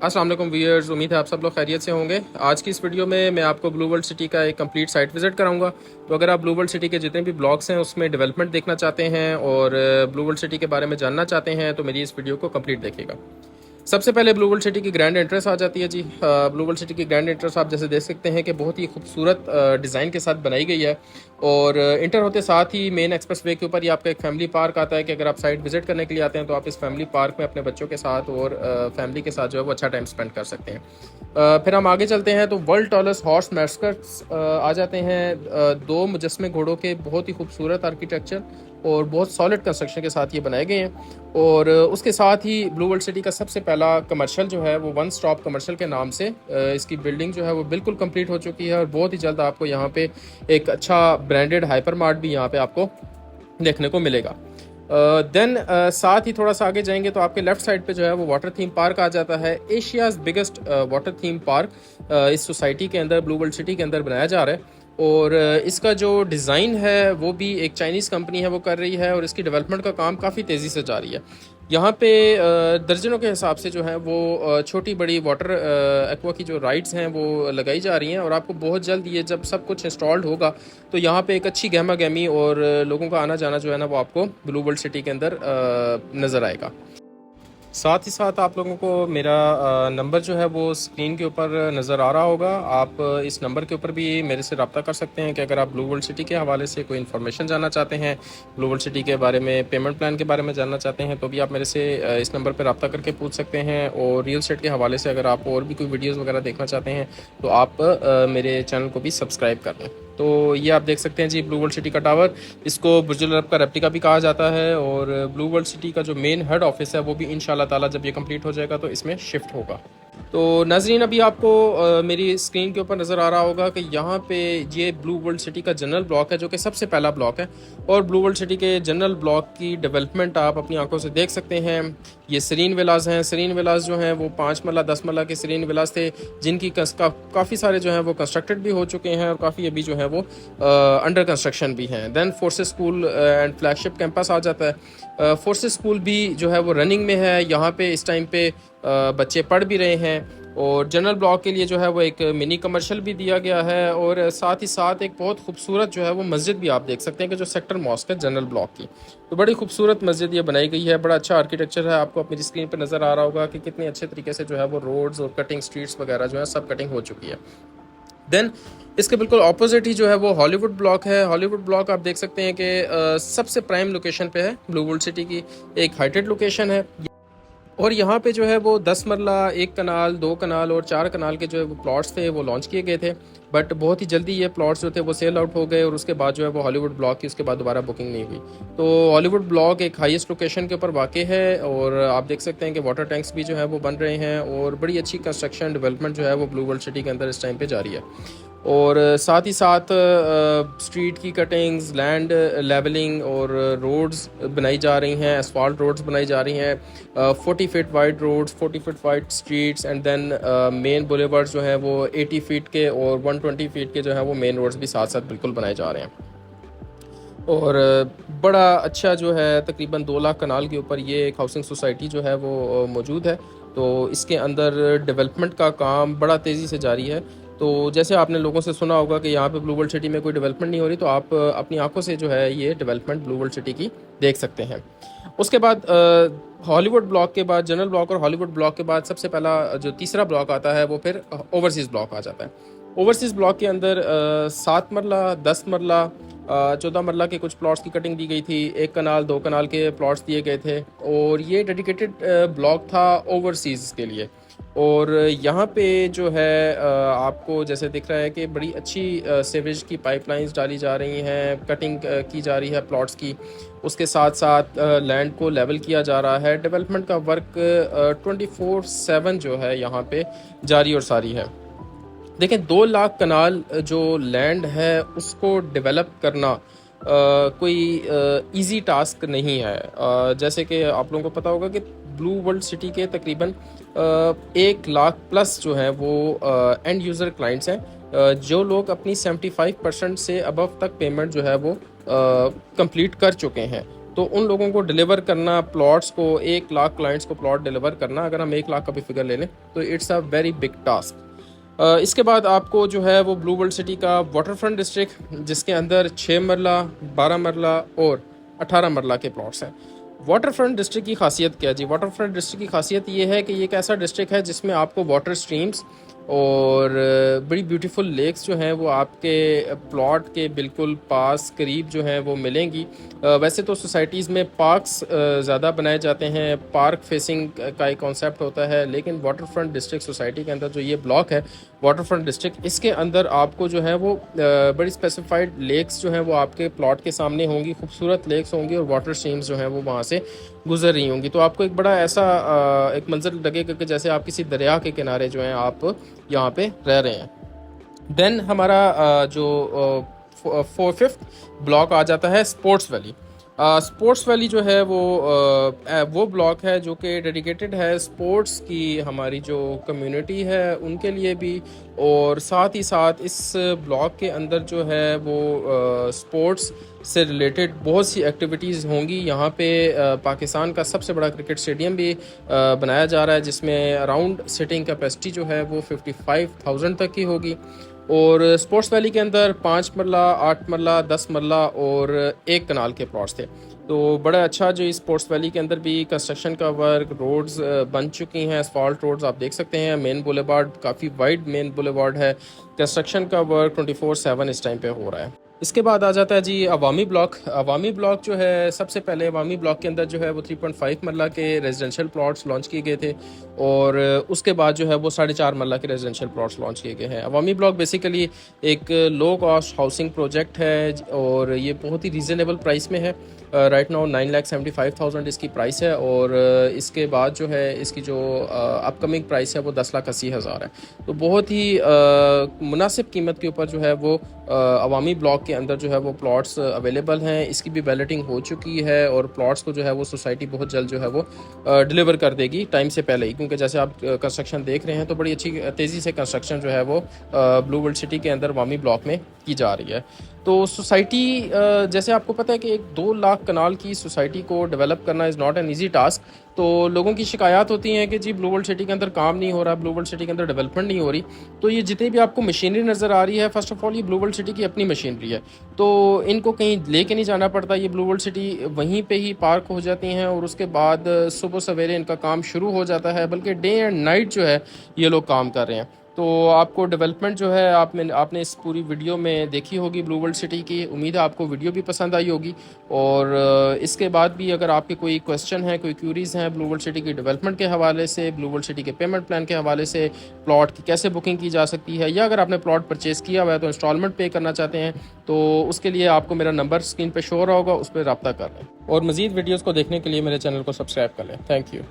अस्सलाम वालेकुम व्यूअर्स, उम्मीद है आप सब लोग खैरियत से होंगे। आज की इस वीडियो में मैं आपको ब्लू वर्ल्ड सिटी का एक कंप्लीट साइट विजिट कराऊंगा। तो अगर आप ब्लू वर्ल्ड सिटी के जितने भी ब्लॉक्स हैं उसमें डेवलपमेंट देखना चाहते हैं और ब्लू वर्ल्ड सिटी के बारे में जानना चाहते हैं तो मेरी इस वीडियो को कंप्लीट देखिएगा। सबसे पहले ब्लू वर्ल्ड सिटी की ग्रैंड एंट्रेंस आ जाती है जी। ब्लू वर्ल्ड सिटी की ग्रैंड एंट्रेंस आप जैसे देख सकते हैं कि बहुत ही खूबसूरत डिज़ाइन के साथ बनाई गई है। और इंटर होते साथ ही मेन एक्सप्रेस वे के ऊपर ही आपका एक फैमिली पार्क आता है कि अगर आप साइट विजिट करने के लिए आते हैं तो आप इस फैमिली पार्क में अपने बच्चों के साथ और फैमिली के साथ जो है वो अच्छा टाइम स्पेंड कर सकते हैं। फिर हम आगे चलते हैं तो वर्ल्ड टॉलेस्ट हॉर्स मैस्कट्स आ जाते हैं। दो मुजस्मे घोड़ों के बहुत ही खूबसूरत आर्किटेक्चर और बहुत सॉलिड कंस्ट्रक्शन के साथ ये बनाए गए हैं। और उसके साथ ही ब्लू वर्ल्ड सिटी का सबसे पहला कमर्शियल जो है वो वन स्टॉप कमर्शियल के नाम से इसकी बिल्डिंग जो है वो बिल्कुल कंप्लीट हो चुकी है और बहुत ही जल्द आपको यहाँ पे एक अच्छा ब्रांडेड हाइपर मार्ट भी यहाँ पे आपको देखने को मिलेगा। देन साथ ही थोड़ा सा आगे जाएंगे तो आपके लेफ्ट साइड पे जो है वो वाटर थीम पार्क आ जाता है। Asia's biggest water theme park इस सोसाइटी के अंदर ब्लू वर्ल्ड सिटी के अंदर बनाया जा रहा है। और इसका जो डिज़ाइन है वो भी एक चाइनीज़ कंपनी है वो कर रही है और इसकी डेवलपमेंट का काम काफ़ी तेज़ी से जारी है। यहाँ पे दर्जनों के हिसाब से जो है वो छोटी बड़ी वाटर एक्वा की जो राइड्स हैं वो लगाई जा रही हैं और आपको बहुत जल्द ये जब सब कुछ इंस्टॉल्ड होगा तो यहाँ पे एक अच्छी गहमा गहमी और लोगों का आना जाना जो है ना वो आपको ब्लू वर्ल्ड सिटी के अंदर नज़र आएगा। साथ ही साथ आप लोगों को मेरा नंबर जो है वो स्क्रीन के ऊपर नज़र आ रहा होगा। आप इस नंबर के ऊपर भी मेरे से रब्ता कर सकते हैं कि अगर आप ब्लू वर्ल्ड सिटी के हवाले से कोई इन्फॉर्मेशन जानना चाहते हैं, ब्लू वर्ल्ड सिटी के बारे में पेमेंट प्लान के बारे में जानना चाहते हैं तो भी आप मेरे से इस नंबर पर रब्ता करके पूछ सकते हैं। और रियल एस्टेट के हवाले से अगर आप और भी कोई वीडियोज़ वगैरह देखना चाहते हैं तो आप मेरे चैनल को भी सब्सक्राइब कर लें। तो ये आप देख सकते हैं जी ब्लू वर्ल्ड सिटी का टावर, इसको बुर्ज अल अरब का रेप्लिका भी कहा जाता है। और ब्लू वर्ल्ड सिटी का जो मेन हेड ऑफिस है वो भी इंशाल्लाह ताला जब ये कंप्लीट हो जाएगा तो इसमें शिफ्ट होगा। तो नाजरीन अभी आपको मेरी स्क्रीन के ऊपर नज़र आ रहा होगा कि यहाँ पे ये ब्लू वर्ल्ड सिटी का जनरल ब्लॉक है जो कि सबसे पहला ब्लॉक है। और ब्लू वर्ल्ड सिटी के जनरल ब्लॉक की डेवलपमेंट आप अपनी आंखों से देख सकते हैं। ये सरीन विलास हैं। सरीन विलास जो हैं वो 5 मरला 10 मरला के सरीन विलास थे जिनकी काफ़ी सारे जो हैं वो कंस्ट्रक्टेड भी हो चुके हैं और काफ़ी अभी जो है वो अंडर कंस्ट्रक्शन भी हैं। Then forces school and flagship campus आ जाता है। फोर्सेस स्कूल भी जो है वो रनिंग में है। यहाँ पे इस टाइम पे बच्चे पढ़ भी रहे हैं। और जनरल ब्लॉक के लिए जो है वो एक मिनी कमर्शियल भी दिया गया है और साथ ही साथ एक बहुत खूबसूरत जो है वो मस्जिद भी आप देख सकते हैं कि जो सेक्टर मॉस्क है जनरल ब्लॉक की, तो बड़ी खूबसूरत मस्जिद ये बनाई गई है। बड़ा अच्छा आर्किटेक्चर है। आपको अपनी स्क्रीन पर नज़र आ रहा होगा कि कितने अच्छे तरीके से जो है वो रोड्स और कटिंग स्ट्रीट्स वगैरह जो है सब कटिंग हो चुकी है। देन इसके बिल्कुल ऑपोजिट ही जो है वो हॉलीवुड ब्लॉक है। हॉलीवुड ब्लॉक आप देख सकते हैं कि सबसे प्राइम लोकेशन पे है ब्लू वर्ल्ड सिटी की, एक हाइटेड लोकेशन है। और यहाँ पे जो है वो 10 मरला 1 कनाल 2 कनाल और 4 कनाल के जो है वो प्लॉट्स थे वो लॉन्च किए गए थे। बट बहुत ही जल्दी ये प्लॉट्स जो थे वो सेल आउट हो गए और उसके बाद जो है वो हॉलीवुड ब्लॉक की उसके बाद दोबारा बुकिंग नहीं हुई। तो हॉलीवुड ब्लॉक एक हाईएस्ट लोकेशन के ऊपर वाक़ है और आप देख सकते हैं कि वाटर टैंक्स भी जो है वो बन रहे हैं और बड़ी अच्छी कंस्ट्रक्शन डेवलपमेंट जो है वो ब्लू वर्ल्ड सिटी के अंदर इस टाइम पर जारी है। और साथ ही साथ स्ट्रीट की कटिंग्स, लैंड लेवलिंग और रोड्स बनाई जा रही हैं। एसफाल्ट रोड्स बनाई जा रही हैं, 40 feet wide roads, 40 feet wide streets and then main boulevards जो हैं वो 80 फीट के और 120 फीट के जो है वो मेन रोड्स भी साथ साथ बिल्कुल बनाए जा रहे हैं। और बड़ा अच्छा जो है तकरीबन 2 लाख कनाल के ऊपर ये एक हाउसिंग सोसाइटी जो है वो मौजूद है। तो इसके अंदर डेवलपमेंट का काम बड़ा तेज़ी से जारी है। तो जैसे आपने लोगों से सुना होगा कि यहाँ पे ब्लू वर्ल्ड सिटी में कोई डेवलपमेंट नहीं हो रही, तो आप अपनी आंखों से जो है ये डेवलपमेंट ब्लू वर्ल्ड सिटी की देख सकते हैं। उसके बाद हॉलीवुड ब्लॉक के बाद जनरल ब्लॉक और हॉलीवुड ब्लॉक के बाद सबसे पहला जो तीसरा ब्लॉक आता है वो फिर ओवरसीज़ ब्लॉक आ जाता है। ओवरसीज़ ब्लॉक के अंदर 7 मरला 10 मरला 14 मरला के कुछ प्लॉट्स की कटिंग दी गई थी। 1 कनाल 2 कनाल के प्लॉट्स दिए गए थे और ये डेडिकेटेड ब्लॉक था ओवरसीज़ के लिए। और यहाँ पे जो है आपको जैसे दिख रहा है कि बड़ी अच्छी सीवेज की पाइपलाइंस डाली जा रही हैं, कटिंग की जा रही है प्लॉट्स की। उसके साथ साथ लैंड को लेवल किया जा रहा है। डेवलपमेंट का वर्क 24/7 जो है यहाँ पे जारी और सारी है। देखें 2 लाख कनाल जो लैंड है उसको डेवलप करना कोई इजी टास्क नहीं है। जैसे कि आप लोगों को पता होगा कि ब्लू वर्ल्ड सिटी के तकरीबन 1 लाख प्लस जो हैं वो एंड यूज़र क्लाइंट्स हैं, जो लोग अपनी 75% से अबव तक पेमेंट जो है वो कंप्लीट कर चुके हैं। तो उन लोगों को डिलीवर करना प्लॉट्स को, 1 लाख क्लाइंट्स को प्लॉट डिलीवर करना, अगर हम 1 लाख का भी फिगर ले लें तो it's a very big task. इसके बाद आपको जो है वो ब्लू वर्ल्ड सिटी का वाटर फ्रंट डिस्ट्रिक्ट, जिसके अंदर 6 मरला, 12 मरला और 18 मरला के प्लॉट्स हैं। वाटर फ्रंट डिस्ट्रिक्ट की खासियत क्या है जी? वाटर फ्रंट डिस्ट्रिक्ट की खासियत ये है कि ये एक ऐसा डिस्ट्रिक्ट है जिसमें आपको वाटर स्ट्रीम्स और बड़ी ब्यूटीफुल लेक्स जो हैं वो आपके प्लॉट के बिल्कुल पास करीब जो हैं वो मिलेंगी। वैसे तो सोसाइटीज़ में पार्क्स ज़्यादा बनाए जाते हैं, पार्क फेसिंग का एक कॉन्सेप्ट होता है, लेकिन वाटर फ्रंट डिस्ट्रिक्ट सोसाइटी के अंदर जो ये ब्लॉक है वाटर फ्रंट डिस्ट्रिक्ट, इसके अंदर आपको जो है वो बड़ी स्पेसिफाइड लेक्स जो हैं वो आपके प्लॉट के सामने होंगी, खूबसूरत लेक्स होंगी और वाटर स्ट्रीम्स जो हैं वो वहाँ से गुजर रही होंगी। तो आपको एक बड़ा ऐसा एक मंजर लगेगा कि जैसे आप किसी दरिया के किनारे जो हैं आप यहाँ पे रह रहे हैं। देन हमारा जो 5th ब्लॉक आ जाता है स्पोर्ट्स वैली। स्पोर्ट्स वैली जो है वो ब्लॉक है जो कि डेडिकेटेड है स्पोर्ट्स की, हमारी जो कम्युनिटी है उनके लिए भी, और साथ ही साथ इस ब्लॉक के अंदर जो है वो स्पोर्ट्स से रिलेटेड बहुत सी एक्टिविटीज़ होंगी। यहाँ पे पाकिस्तान का सबसे बड़ा क्रिकेट स्टेडियम भी बनाया जा रहा है, जिसमें अराउंड सिटिंग कैपेसिटी जो है वो 55,000 तक की होगी। और स्पोर्ट्स वैली के अंदर 5 मरला, 8 मरला, 10 मरला और 1 कनाल के प्लॉट्स थे। तो बड़ा अच्छा जो इस स्पोर्ट्स वैली के अंदर भी कंस्ट्रक्शन का वर्क, रोड्स बन चुकी हैं, असफाल्ट रोड्स आप देख सकते हैं। मेन बुलेवार्ड काफ़ी वाइड मेन बुलेवार्ड है। कंस्ट्रक्शन का वर्क 24/7 इस टाइम पे हो रहा है। इसके बाद आ जाता है जी अवामी ब्लॉक। अवामी ब्लॉक जो है, सबसे पहले अवामी ब्लॉक के अंदर जो है वो 3.5 मरला के रेजिडेंशियल प्लॉट्स लॉन्च किए गए थे और उसके बाद जो है वो 4.5 मरला के रेजिडेंशियल प्लॉट्स लॉन्च किए गए हैं। अवामी ब्लॉक बेसिकली एक लो कॉस्ट हाउसिंग प्रोजेक्ट है और ये बहुत ही रीज़नेबल प्राइस में है। राइट नाउ 9,75,000 इसकी प्राइस है और इसके बाद जो है इसकी जो अपकमिंग प्राइस है वो 10,80,000 है। तो बहुत ही मुनासिब कीमत के ऊपर जो है वो अवामी ब्लॉक के अंदर जो है वो प्लॉट्स अवेलेबल हैं। इसकी भी बैलेटिंग हो चुकी है और प्लॉट्स को जो है वो सोसाइटी बहुत जल्द जो है वो डिलीवर कर देगी टाइम से पहले ही, क्योंकि जैसे आप कंस्ट्रक्शन देख रहे हैं तो बड़ी अच्छी तेज़ी से कंस्ट्रक्शन जो है वो ब्लू वर्ल्ड सिटी के अंदर अवामी ब्लॉक में की जा रही है। तो सोसाइटी जैसे आपको पता है कि एक 2 लाख कनाल की सोसाइटी को डेवलप करना is not an easy task. तो लोगों की शिकायत होती हैं कि जी ब्लू वर्ल्ड सिटी के अंदर काम नहीं हो रहा, ब्लू वर्ल्ड सिटी के अंदर डेवलपमेंट नहीं हो रही। तो ये जितनी भी आपको मशीनरी नज़र आ रही है, फर्स्ट ऑफ ऑल ये ब्लू वर्ल्ड सिटी की अपनी मशीनरी है, तो इनको कहीं लेके नहीं जाना पड़ता। ये ब्लू वर्ल्ड सिटी वहीं पे ही पार्क हो जाती हैं और उसके बाद सुबह सवेरे इनका काम शुरू हो जाता है, बल्कि डे एंड नाइट जो है ये लोग काम कर रहे हैं। तो आपको डेवलपमेंट जो है आपने इस पूरी वीडियो में देखी होगी ब्लू वर्ल्ड सिटी की। उम्मीद है आपको वीडियो भी पसंद आई होगी और इसके बाद भी अगर आपके कोई क्वेश्चन है, कोई क्यूरीज़ हैं ब्लू वर्ल्ड सिटी की डेवलपमेंट के हवाले से, ब्लू वर्ल्ड सिटी के पेमेंट प्लान के हवाले से, प्लॉट की कैसे बुकिंग की जा सकती है, या अगर आपने प्लॉट परचेज़ किया हुआ है तो इंस्टॉलमेंट पे करना चाहते हैं, तो उसके लिए आपको मेरा नंबर स्क्रीन पर शो हो रहा होगा, उस पर रब्ता कर लें। और मज़ीद वीडियोज़ को देखने के लिए मेरे चैनल को सब्सक्राइब कर लें। Thank you.